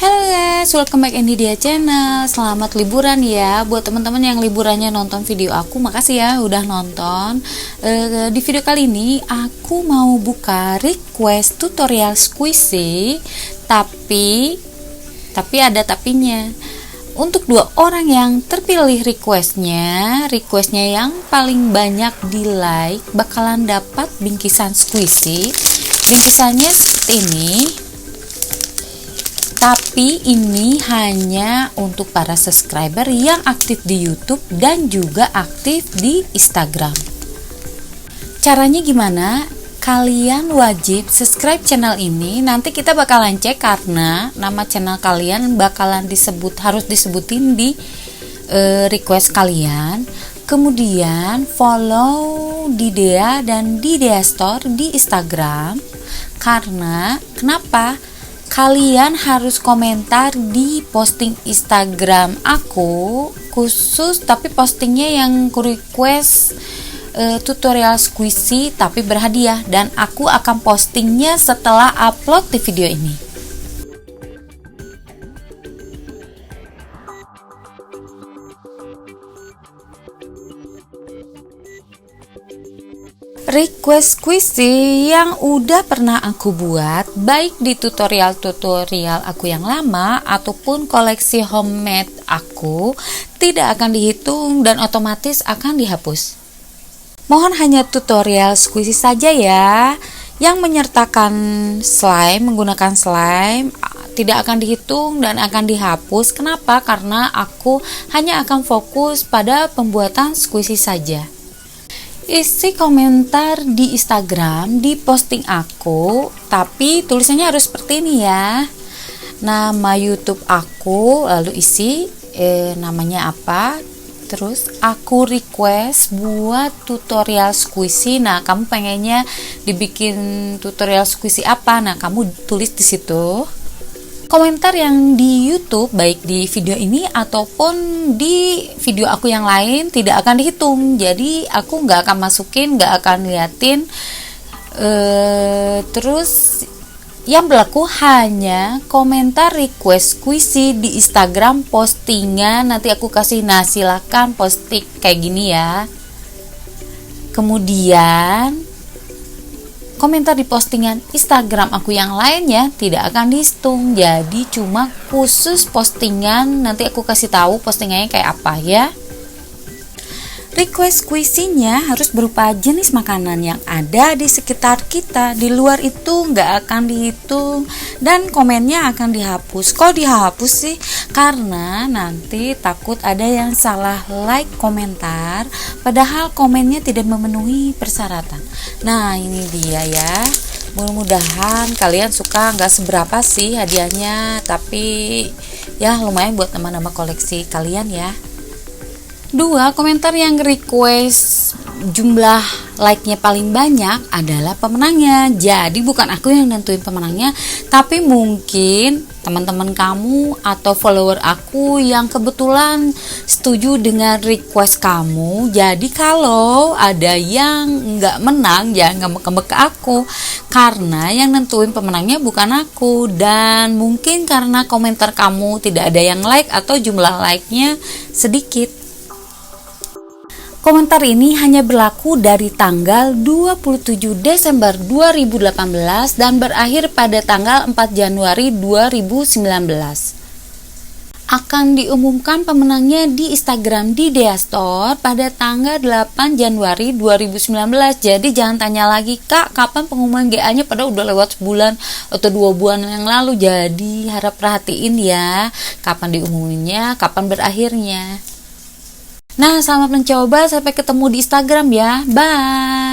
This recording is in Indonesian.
Halo guys, welcome back in Dia Channel. Selamat liburan ya. Buat teman-teman yang liburannya nonton video aku, makasih ya udah nonton. Di video kali ini aku mau buka request tutorial squishy, tapi ada tapinya. Untuk 2 orang yang terpilih requestnya yang paling banyak di like bakalan dapat bingkisan squishy. Bingkisannya seperti ini. Tapi ini hanya untuk para subscriber yang aktif di YouTube dan juga aktif di Instagram. Caranya gimana? Kalian wajib subscribe channel ini. Nanti kita bakalan cek karena nama channel kalian bakalan harus disebutin di request kalian. Kemudian follow Didea dan Didea Store di Instagram. Karena kenapa? Kalian harus komentar di posting Instagram aku khusus, tapi postingnya yang request tutorial squishy tapi berhadiah, dan aku akan postingnya setelah upload di video ini. Request squishy yang udah pernah aku buat, baik di tutorial aku yang lama ataupun koleksi homemade aku, tidak akan dihitung dan otomatis akan dihapus. Mohon hanya tutorial squishy saja ya, yang menyertakan slime, menggunakan slime, tidak akan dihitung dan akan dihapus. Kenapa? Karena aku hanya akan fokus pada pembuatan squishy saja. Isi komentar di Instagram di posting aku, tapi tulisannya harus seperti ini ya. Nama YouTube aku, lalu isi namanya apa, terus aku request buat tutorial squishy. Nah, kamu pengennya dibikin tutorial squishy apa? Nah, kamu tulis di situ. Komentar yang di YouTube, baik di video ini ataupun di video aku yang lain, tidak akan dihitung. Jadi aku nggak akan masukin, nggak akan liatin. Terus yang berlaku hanya komentar request squishy di Instagram postingan. Nanti aku kasih, nah silakan posting kayak gini ya. Kemudian komentar di postingan Instagram aku yang lainnya tidak akan dihitung. Jadi cuma khusus postingan, nanti aku kasih tahu postingannya kayak apa ya. Request squishy-nya harus berupa jenis makanan yang ada di sekitar kita. Di luar itu nggak akan dihitung dan komennya akan dihapus. Kok dihapus sih? Karena nanti takut ada yang salah like komentar, padahal komennya tidak memenuhi persyaratan. Nah, ini dia ya. Mudah-mudahan kalian suka. Nggak seberapa sih hadiahnya, tapi ya lumayan buat nama-nama koleksi kalian ya. 2 komentar yang request jumlah like-nya paling banyak adalah pemenangnya. Jadi bukan aku yang nentuin pemenangnya, tapi mungkin teman-teman kamu atau follower aku yang kebetulan setuju dengan request kamu. Jadi kalau ada yang nggak menang, jangan ngambek-ngambek ke aku, karena yang nentuin pemenangnya bukan aku. Dan mungkin karena komentar kamu tidak ada yang like atau jumlah like-nya sedikit. Komentar ini hanya berlaku dari tanggal 27 Desember 2018 dan berakhir pada tanggal 4 Januari 2019. Akan diumumkan pemenangnya di Instagram Didea Store pada tanggal 8 Januari 2019. Jadi jangan tanya lagi, Kak, kapan pengumuman GA-nya, padahal udah lewat sebulan atau 2 bulan yang lalu. Jadi harap perhatiin ya, kapan diumuminnya, kapan berakhirnya. Nah, selamat mencoba, sampai ketemu di Instagram ya. Bye.